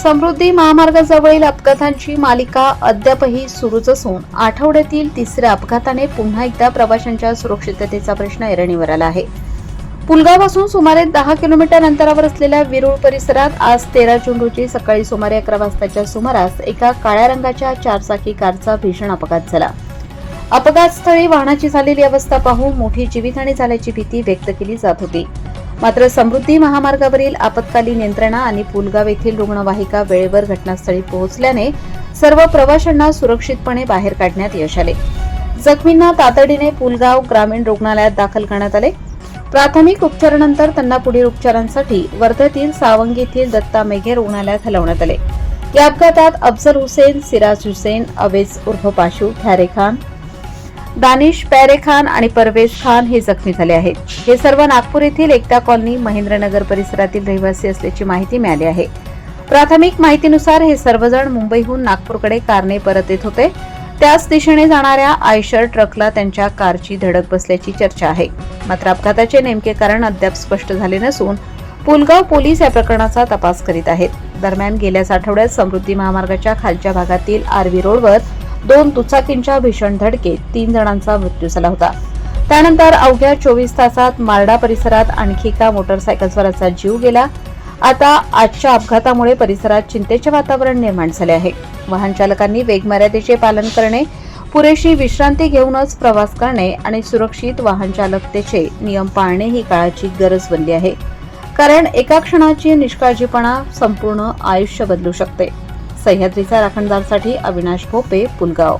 समृद्धी महामार्गाजवळील अपघातांची मालिका अद्यापही सुरूच असून आठवड्यातील तिसऱ्या अपघाताने पुन्हा एकदा प्रवाशांच्या सुरक्षिततेचा प्रश्न ऐरणीवर आला आहे. पुलगावपासून सुमारे 10 किलोमीटर अंतरावर असलेल्या विरुळ परिसरात आज 13 जून रोजी सकाळी सुमारे 11 वाजताच्या सुमारास एका काळ्या रंगाच्या चारचाकी कारचा भीषण अपघात झाला. अपघातस्थळी वाहनाची झालेली अवस्था पाहून मोठी जीवितहानी झाल्याची भीती व्यक्त केली जात होती. मात्र समृद्धी महामार्गावरील आपत्कालीन यंत्रणा आणि पुलगाव येथील रुग्णवाहिका वेळेवर घटनास्थळी पोहोचल्याने सर्व प्रवाशांना सुरक्षितपणे बाहेर काढण्यात यश आले. जखमींना तातडीने पुलगाव ग्रामीण रुग्णालयात दाखल करण्यात आले. प्राथमिक उपचारानंतर त्यांना पुढील उपचारांसाठी वर्ध्यातील सावंगी येथील दत्ता मेघे रुग्णालयात हलवण्यात आले. या अपघातात अफजल हुसेन, सिराज हुसेन, अवेज उर्फ पाशू, ठॅरे खान, दानिश पैरे खान आणि परवेज खान हे जखमी झाले आहेत. हे सर्व नागपूर येथील एकता कॉलनी महेंद्रनगर परिसरातील रहिवासी असल्याची माहिती मिळाली आहे. प्राथमिक माहितीनुसार हे सर्वजण मुंबईहून नागपूरकडे कारने परत येत होते. त्याच दिशेने जाणाऱ्या आयशर ट्रकला त्यांच्या कारची धडक बसल्याची चर्चा आहे. मात्र अपघाताचे नेमके कारण अद्याप स्पष्ट झाले नसून पुलगाव पोलीस या प्रकरणाचा तपास करीत आहेत. दरम्यान गेल्याच आठवड्यात समृद्धी महामार्गाच्या खालच्या भागातील आरवी रोडवर 2 दुचाकींच्या भीषण धडकेत 3 जणांचा मृत्यू झाला होता. त्यानंतर अवघ्या 24 तासात मार्डा परिसरात आणखी एका मोटरसायकलस्वाराचा जीव गेला. आता आजच्या अपघातामुळे परिसरात चिंतेचे वातावरण निर्माण झाले आहे. वाहन चालकांनी वेगमर्यादेचे पालन करणे, पुरेशी विश्रांती घेऊनच प्रवास करणे आणि सुरक्षित वाहन चालकतेचे नियम पाळणे ही काळाची गरज बनली आहे. कारण एका क्षणाची निष्काळजीपणा संपूर्ण आयुष्य बदलू शकते. सह्याद्रीचा राखणदारसाठी अविनाश भोपे, पुलगाव.